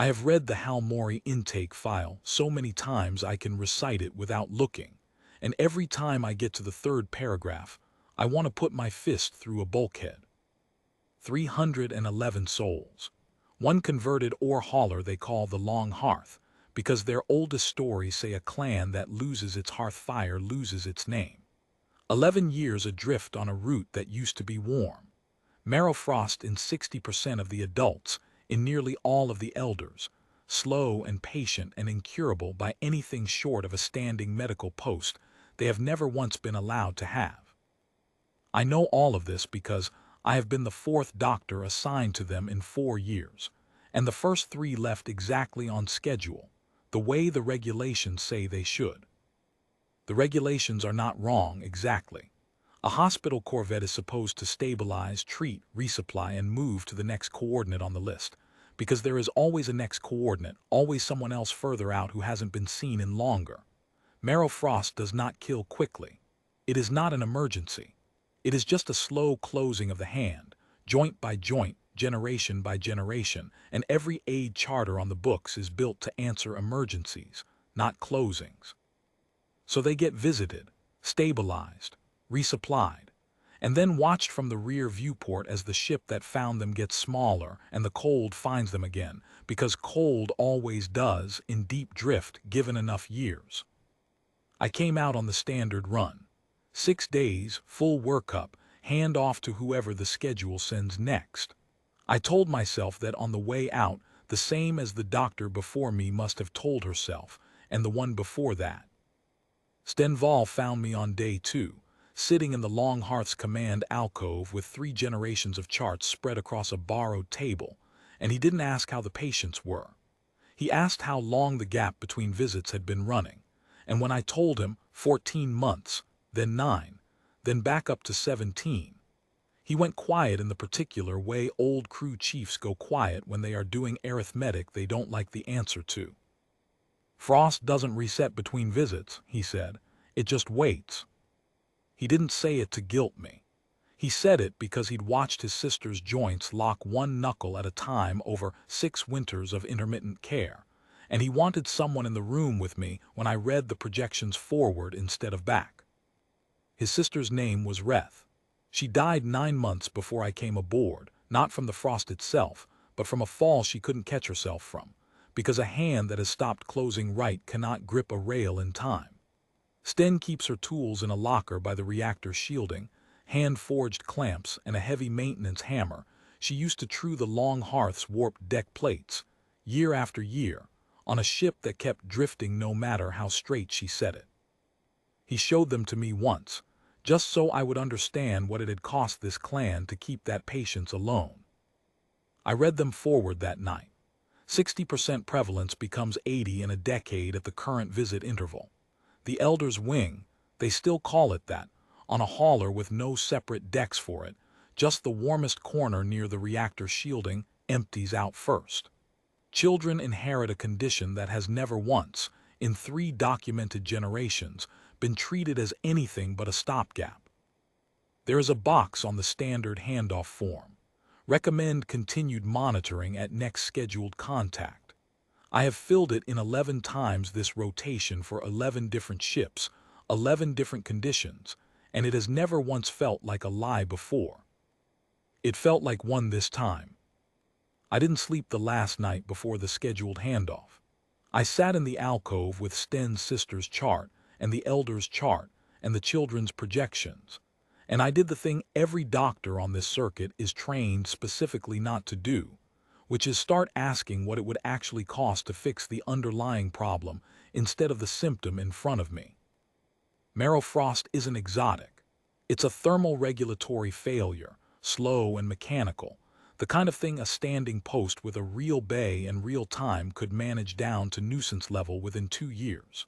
I have read the Hal Mori intake file so many times I can recite it without looking, and every time I get to the third paragraph, I want to put my fist through a bulkhead. 311 souls. One converted ore hauler they call the Long Hearth, because their oldest stories say a clan that loses its hearth fire loses its name. 11 years adrift on a route that used to be warm. Marrow frost in 60% of the adults, in nearly all of the elders, slow and patient and incurable by anything short of a standing medical post they have never once been allowed to have. I know all of this because I have been the fourth doctor assigned to them in 4 years, and the first 3 left exactly on schedule, the way the regulations say they should. The regulations are not wrong exactly. A hospital corvette is supposed to stabilize, treat, resupply, and move to the next coordinate on the list, because there is always a next coordinate, always someone else further out who hasn't been seen in longer. Marrow frost does not kill quickly. It is not an emergency. It is just a slow closing of the hand, joint by joint, generation by generation, and every aid charter on the books is built to answer emergencies, not closings. So they get visited, stabilized, resupplied, and then watched from the rear viewport as the ship that found them gets smaller and the cold finds them again, because cold always does in deep drift given enough years. I came out on the standard run. 6 days, full workup, hand off to whoever the schedule sends next. I told myself that on the way out, the same as the doctor before me must have told herself, and the one before that. Stenval found me on day 2, sitting in the Long Hearth's command alcove with 3 generations of charts spread across a borrowed table, and he didn't ask how the patients were. He asked how long the gap between visits had been running, and when I told him 14 months, then 9, then back up to 17, he went quiet in the particular way old crew chiefs go quiet when they are doing arithmetic they don't like the answer to. Frost doesn't reset between visits, he said. It just waits. He didn't say it to guilt me. He said it because he'd watched his sister's joints lock one knuckle at a time over 6 winters of intermittent care, and he wanted someone in the room with me when I read the projections forward instead of back. His sister's name was Reth. She died 9 months before I came aboard, not from the frost itself, but from a fall she couldn't catch herself from, because a hand that has stopped closing right cannot grip a rail in time. Sten keeps her tools in a locker by the reactor shielding, hand-forged clamps and a heavy maintenance hammer. She used to true the Long Hearth's warped deck plates, year after year, on a ship that kept drifting no matter how straight she set it. He showed them to me once, just so I would understand what it had cost this clan to keep that patience alone. I read them forward that night. 60% prevalence becomes 80 in a decade at the current visit interval. The Elder's Wing, they still call it that, on a hauler with no separate decks for it, just the warmest corner near the reactor shielding, empties out first. Children inherit a condition that has never once, in 3 documented generations, been treated as anything but a stopgap. There is a box on the standard handoff form. Recommend continued monitoring at next scheduled contact. I have filled it in 11 times this rotation for 11 different ships, 11 different conditions, and it has never once felt like a lie before. It felt like one this time. I didn't sleep the last night before the scheduled handoff. I sat in the alcove with Sten's sister's chart and the elder's chart and the children's projections, and I did the thing every doctor on this circuit is trained specifically not to do, which is start asking what it would actually cost to fix the underlying problem instead of the symptom in front of me. Marrow frost isn't exotic. It's a thermal regulatory failure, slow and mechanical, the kind of thing a standing post with a real bay and real time could manage down to nuisance level within 2 years.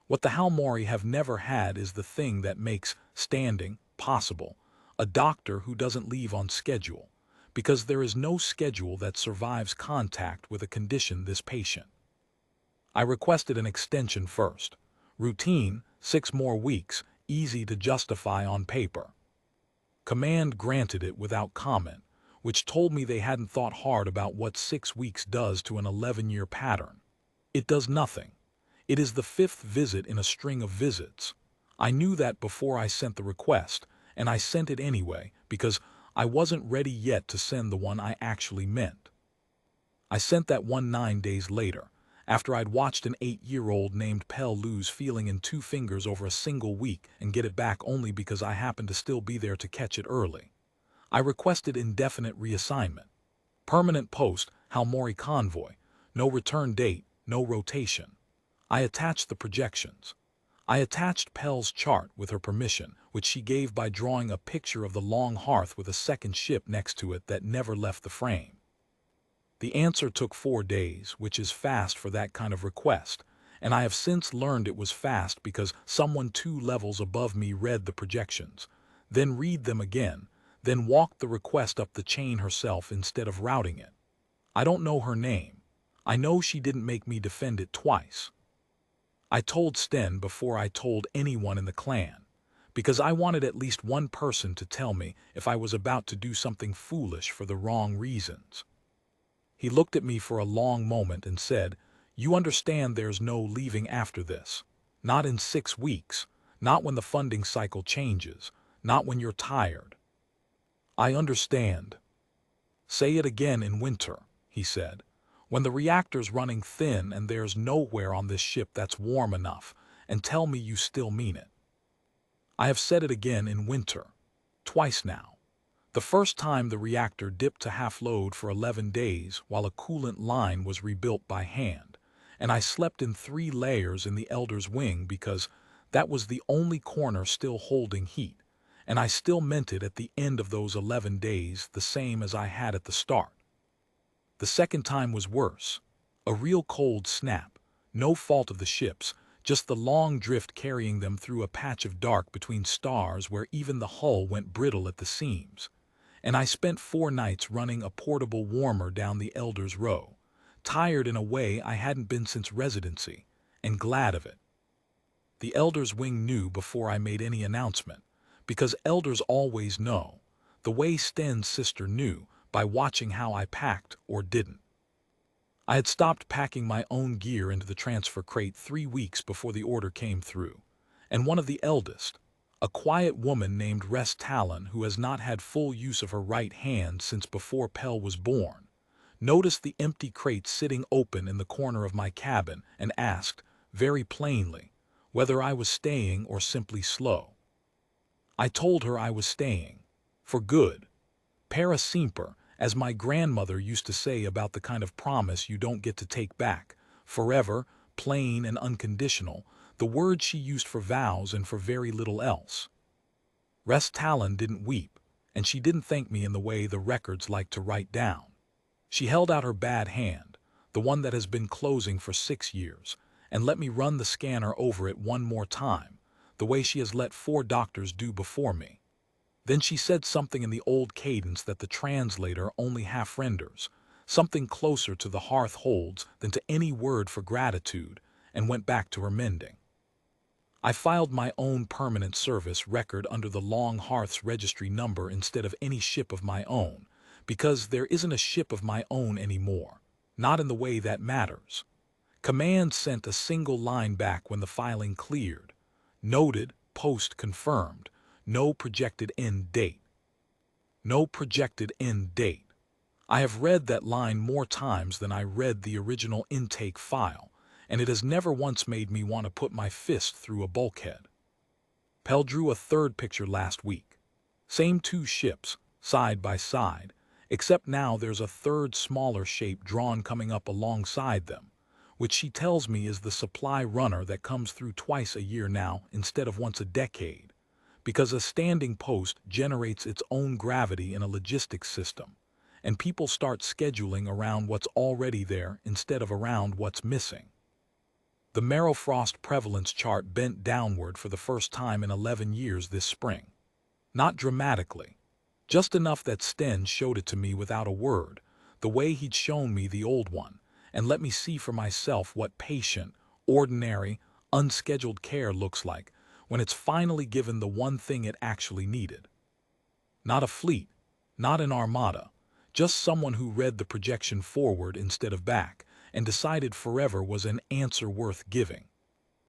What the Halmori have never had is the thing that makes standing possible, a doctor who doesn't leave on schedule, because there is no schedule that survives contact with a condition this patient. I requested an extension first. Routine, 6 more weeks, easy to justify on paper. Command granted it without comment, which told me they hadn't thought hard about what 6 weeks does to an 11-year pattern. It does nothing. It is the fifth visit in a string of visits. I knew that before I sent the request, and I sent it anyway because I wasn't ready yet to send the one I actually meant. I sent that one 9 days later, after I'd watched an 8-year-old named Pell lose feeling in 2 fingers over a single week and get it back only because I happened to still be there to catch it early. I requested indefinite reassignment. Permanent post, Halmori convoy. No return date, no rotation. I attached the projections. I attached Pell's chart with her permission, which she gave by drawing a picture of the long hearth with a second ship next to it that never left the frame. The answer took 4 days, which is fast for that kind of request, and I have since learned it was fast because someone 2 levels above me read the projections, then read them again, then walked the request up the chain herself instead of routing it. I don't know her name. I know she didn't make me defend it twice. I told Sten before I told anyone in the clan, because I wanted at least one person to tell me if I was about to do something foolish for the wrong reasons. He looked at me for a long moment and said, "You understand there's no leaving after this. Not in 6 weeks, not when the funding cycle changes, not when you're tired." I understand. Say it again in winter, he said. When the reactor's running thin and there's nowhere on this ship that's warm enough, and tell me you still mean it. I have said it again in winter. Twice now. The first time the reactor dipped to half load for 11 days while a coolant line was rebuilt by hand, and I slept in 3 layers in the Elder's wing because that was the only corner still holding heat, and I still meant it at the end of those 11 days the same as I had at the start. The second time was worse. A real cold snap, no fault of the ship's, just the long drift carrying them through a patch of dark between stars where even the hull went brittle at the seams. And I spent 4 nights running a portable warmer down the Elder's row, tired in a way I hadn't been since residency, and glad of it. The Elder's wing knew before I made any announcement, because Elders always know, the way Sten's sister knew, by watching how I packed or didn't. I had stopped packing my own gear into the transfer crate 3 weeks before the order came through, and one of the eldest, a quiet woman named Rest Talon who has not had full use of her right hand since before Pell was born, noticed the empty crate sitting open in the corner of my cabin and asked, very plainly, whether I was staying or simply slow. I told her I was staying, for good. Para semper, as my grandmother used to say about the kind of promise you don't get to take back, forever, plain and unconditional, the word she used for vows and for very little else. Rest Talon didn't weep, and she didn't thank me in the way the records like to write down. She held out her bad hand, the one that has been closing for 6 years, and let me run the scanner over it one more time, the way she has let 4 doctors do before me. Then she said something in the old cadence that the translator only half renders, something closer to the hearth holds than to any word for gratitude, and went back to her mending. I filed my own permanent service record under the Long Hearth's registry number instead of any ship of my own, because there isn't a ship of my own anymore, not in the way that matters. Command sent a single line back when the filing cleared. Noted, post confirmed. No projected end date. No projected end date. I have read that line more times than I read the original intake file, and it has never once made me want to put my fist through a bulkhead. Pell drew a 3rd picture last week. Same 2 ships, side by side, except now there's a 3rd smaller shape drawn coming up alongside them, which she tells me is the supply runner that comes through twice a year now instead of once a decade, because a standing post generates its own gravity in a logistics system, and people start scheduling around what's already there instead of around what's missing. The Marrowfrost prevalence chart bent downward for the first time in 11 years this spring. Not dramatically, just enough that Sten showed it to me without a word, the way he'd shown me the old one, and let me see for myself what patient, ordinary, unscheduled care looks like when it's finally given the one thing it actually needed. Not a fleet, not an armada, just someone who read the projection forward instead of back, and decided forever was an answer worth giving.